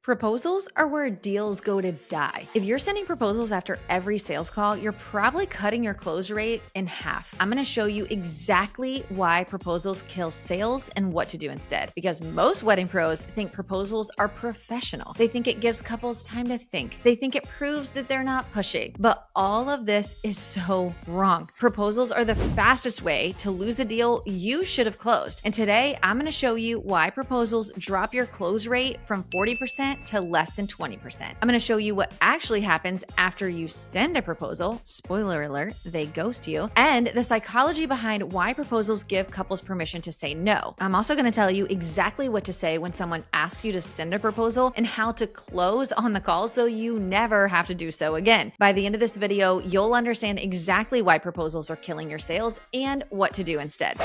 Proposals are where deals go to die. If you're sending proposals after every sales call, you're probably cutting your close rate in half. I'm going to show you exactly why proposals kill sales and what to do instead. Because most wedding pros think proposals are professional. They think it gives couples time to think. They think it proves that they're not pushy. But all of this is so wrong. Proposals are the fastest way to lose a deal you should have closed. And today, I'm going to show you why proposals drop your close rate from 40% to less than 20%. I'm going to show you what actually happens after you send a proposal. Spoiler alert, they ghost you. And the psychology behind why proposals give couples permission to say no. I'm also going to tell you exactly what to say when someone asks you to send a proposal and how to close on the call so you never have to do so again. By the end of this video, you'll understand exactly why proposals are killing your sales and what to do instead.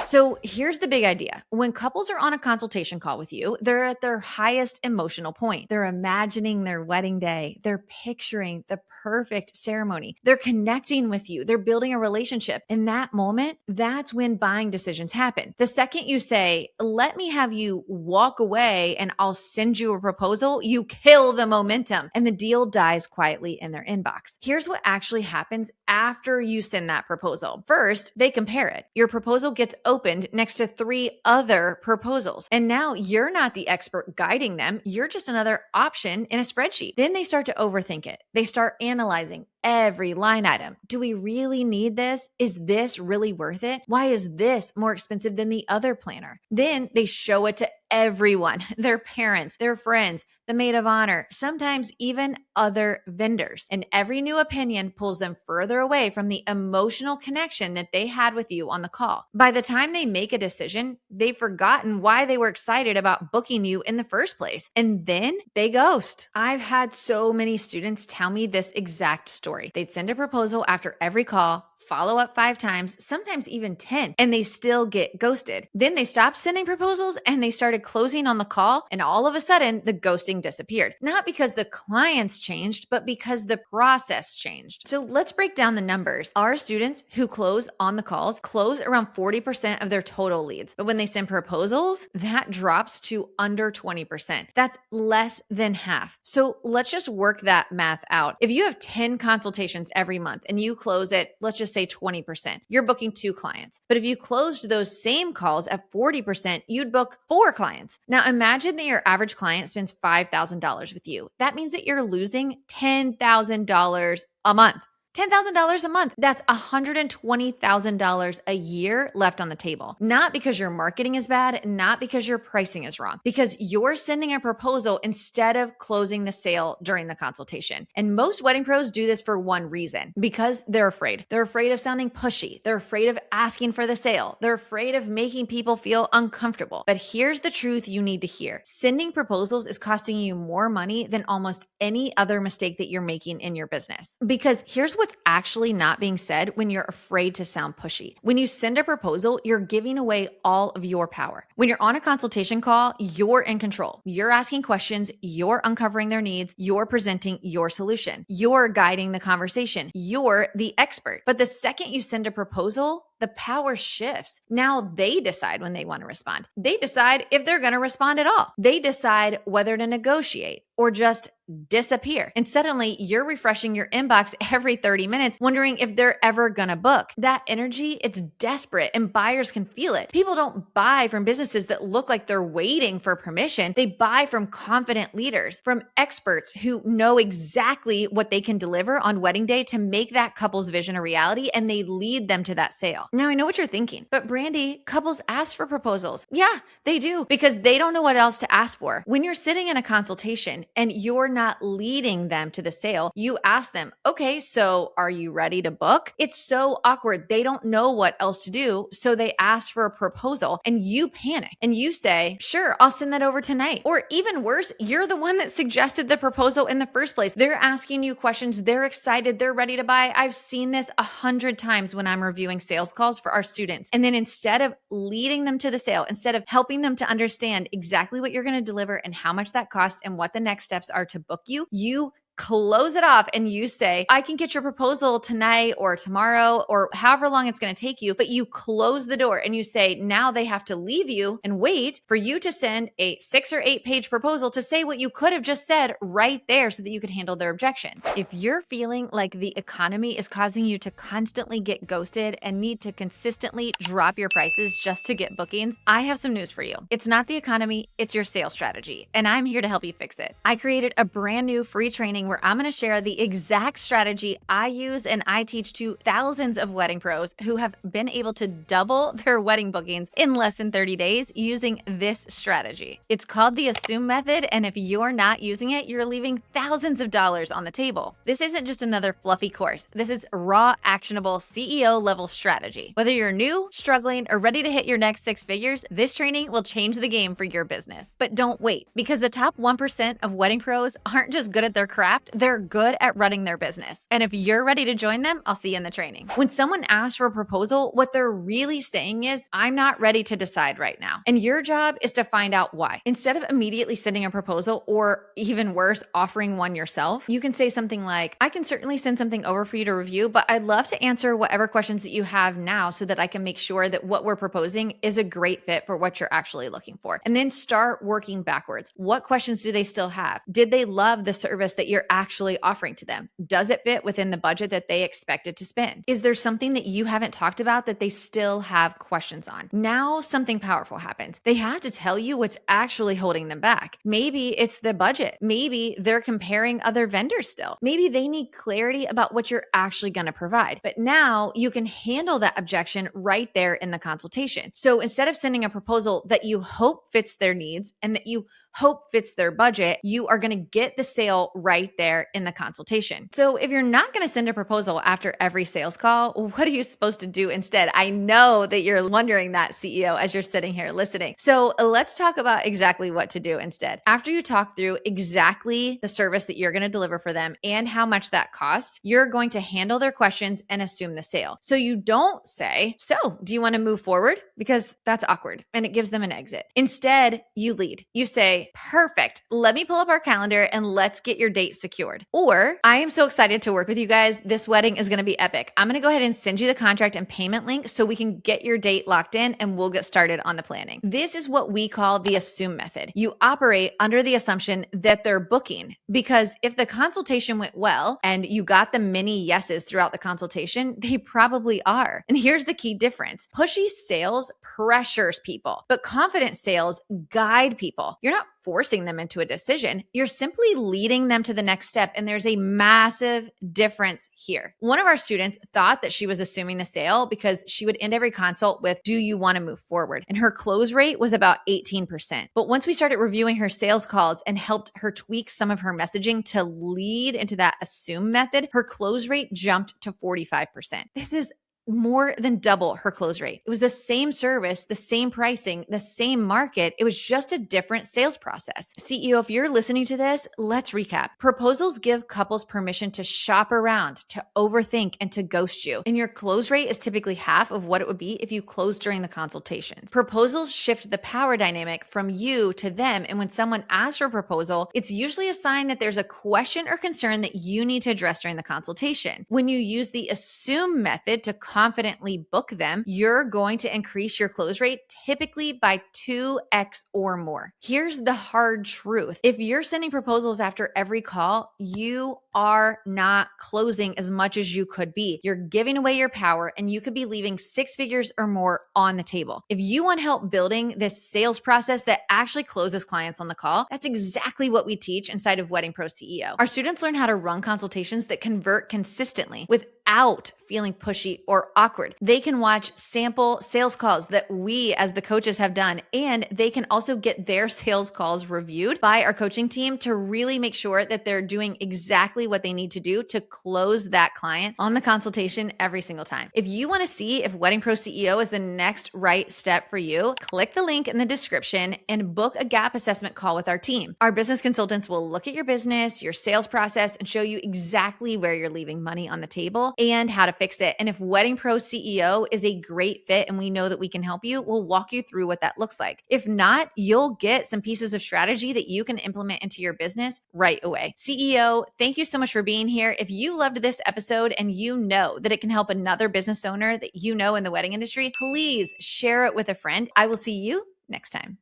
So here's the big idea. When couples are on a consultation call with you, they're at their highest emotional point. They're imagining their wedding day. They're picturing the perfect ceremony. They're connecting with you. They're building a relationship. In that moment, that's when buying decisions happen. The second you say, let me have you walk away and I'll send you a proposal, you kill the momentum and the deal dies quietly in their inbox. Here's what actually happens after you send that proposal. First, they compare it. Your proposal gets opened next to 3 other proposals. And now you're not the expert guiding them. You're just another option in a spreadsheet. Then they start to overthink it. They start analyzing every line item. Do we really need this? Is this really worth it? Why is this more expensive than the other planner? Then they show it to everyone, their parents, their friends, the maid of honor, sometimes even other vendors. And every new opinion pulls them further away from the emotional connection that they had with you on the call. By the time they make a decision, they've forgotten why they were excited about booking you in the first place. And then they ghost. I've had so many students tell me this exact story. They'd send a proposal after every call, follow up 5 times, sometimes even 10, and they still get ghosted. Then they stopped sending proposals and they started closing on the call, and all of a sudden the ghosting disappeared. Not because the clients changed, but because the process changed. So let's break down the numbers. Our students who close on the calls close around 40% of their total leads. But when they send proposals, that drops to under 20%. That's less than half. So let's just work that math out. If you have 10 consultations every month and you close it, let's just say 20%, you're booking 2 clients. But if you closed those same calls at 40%, you'd book 4 clients. Now imagine that your average client spends $5,000 with you. That means that you're losing $10,000 a month. $10,000 a month. That's $120,000 a year left on the table. Not because your marketing is bad, not because your pricing is wrong, because you're sending a proposal instead of closing the sale during the consultation. And most wedding pros do this for one reason, because they're afraid. They're afraid of sounding pushy. They're afraid of asking for the sale. They're afraid of making people feel uncomfortable. But here's the truth you need to hear. Sending proposals is costing you more money than almost any other mistake that you're making in your business. Because here's what's actually not being said when you're afraid to sound pushy. When you send a proposal, you're giving away all of your power. When you're on a consultation call, you're in control. You're asking questions, you're uncovering their needs, you're presenting your solution. You're guiding the conversation. You're the expert. But the second you send a proposal, the power shifts. Now they decide when they want to respond. They decide if they're going to respond at all. They decide whether to negotiate or just disappear. And suddenly you're refreshing your inbox every 30 minutes, wondering if they're ever going to book. That energy, it's desperate and buyers can feel it. People don't buy from businesses that look like they're waiting for permission. They buy from confident leaders, from experts who know exactly what they can deliver on wedding day to make that couple's vision a reality, and they lead them to that sale. Now, I know what you're thinking, but Brandy, couples ask for proposals. Yeah, they do, because they don't know what else to ask for. When you're sitting in a consultation and you're not leading them to the sale, you ask them, okay, so are you ready to book? It's so awkward. They don't know what else to do. So they ask for a proposal and you panic and you say, sure, I'll send that over tonight. Or even worse, you're the one that suggested the proposal in the first place. They're asking you questions. They're excited. They're ready to buy. I've seen this 100 times when I'm reviewing sales calls for our students. And then instead of leading them to the sale, instead of helping them to understand exactly what you're going to deliver and how much that costs and what the next steps are to book you, you close it off and you say, I can get your proposal tonight or tomorrow or however long it's going to take you, but you close the door and you say, now they have to leave you and wait for you to send a 6 or 8 page proposal to say what you could have just said right there so that you could handle their objections. If you're feeling like the economy is causing you to constantly get ghosted and need to consistently drop your prices just to get bookings, I have some news for you. It's not the economy, it's your sales strategy, and I'm here to help you fix it. I created a brand new free training where I'm going to share the exact strategy I use and I teach to thousands of wedding pros who have been able to double their wedding bookings in less than 30 days using this strategy. It's called the Assume Method, and if you're not using it, you're leaving thousands of dollars on the table. This isn't just another fluffy course. This is raw, actionable CEO level strategy. Whether you're new, struggling, or ready to hit your next 6 figures, this training will change the game for your business. But don't wait, because the top 1% of wedding pros aren't just good at their craft, they're good at running their business. And if you're ready to join them, I'll see you in the training. When someone asks for a proposal, what they're really saying is, I'm not ready to decide right now. And your job is to find out why. Instead of immediately sending a proposal, or even worse, offering one yourself, you can say something like, I can certainly send something over for you to review, but I'd love to answer whatever questions that you have now so that I can make sure that what we're proposing is a great fit for what you're actually looking for. And then start working backwards. What questions do they still have? Did they love the service that you're actually offering to them? Does it fit within the budget that they expected to spend? Is there something that you haven't talked about that they still have questions on? Now something powerful happens. They have to tell you what's actually holding them back. Maybe it's the budget. Maybe they're comparing other vendors still. Maybe they need clarity about what you're actually going to provide. But now you can handle that objection right there in the consultation. So instead of sending a proposal that you hope fits their needs and that you hope fits their budget, you are going to get the sale right there in the consultation. So if you're not going to send a proposal after every sales call, what are you supposed to do instead? I know that you're wondering that, CEO, as you're sitting here listening. So let's talk about exactly what to do instead. After you talk through exactly the service that you're going to deliver for them and how much that costs, you're going to handle their questions and assume the sale. So you don't say, so do you want to move forward? Because that's awkward and it gives them an exit. Instead, you lead. You say, perfect. Let me pull up our calendar and let's get your date secured. Or, I am so excited to work with you guys. This wedding is going to be epic. I'm going to go ahead and send you the contract and payment link so we can get your date locked in and we'll get started on the planning. This is what we call the Assume Method. You operate under the assumption that they're booking, because if the consultation went well and you got the many yeses throughout the consultation, they probably are. And here's the key difference. Pushy sales pressures people, but confident sales guide people. You're not forcing them into a decision. You're simply leading them to the next step. And there's a massive difference here. One of our students thought that she was assuming the sale because she would end every consult with, do you want to move forward? And her close rate was about 18%. But once we started reviewing her sales calls and helped her tweak some of her messaging to lead into that assume method, her close rate jumped to 45%. This is more than double her close rate. It was the same service, the same pricing, the same market. It was just a different sales process. CEO, if you're listening to this, let's recap. Proposals give couples permission to shop around, to overthink, and to ghost you. And your close rate is typically half of what it would be if you closed during the consultations. Proposals shift the power dynamic from you to them. And when someone asks for a proposal, it's usually a sign that there's a question or concern that you need to address during the consultation. When you use the assume method to confidently book them, you're going to increase your close rate typically by 2x or more. Here's the hard truth. If you're sending proposals after every call, you are not closing as much as you could be. You're giving away your power and you could be leaving 6 figures or more on the table. If you want help building this sales process that actually closes clients on the call, that's exactly what we teach inside of Wedding Pro CEO. Our students learn how to run consultations that convert consistently without feeling pushy or awkward. They can watch sample sales calls that we as the coaches have done, and they can also get their sales calls reviewed by our coaching team to really make sure that they're doing exactly what they need to do to close that client on the consultation every single time. If you want to see if Wedding Pro CEO is the next right step for you, click the link in the description and book a gap assessment call with our team. Our business consultants will look at your business, your sales process, and show you exactly where you're leaving money on the table and how to fix it. And if Wedding Pro CEO is a great fit and we know that we can help you, we'll walk you through what that looks like. If not, you'll get some pieces of strategy that you can implement into your business right away. CEO, thank you so much for being here. If you loved this episode and you know that it can help another business owner that you know in the wedding industry, please share it with a friend. I will see you next time.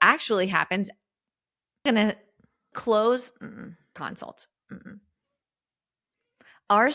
Actually happens. I'm going to close consult. Our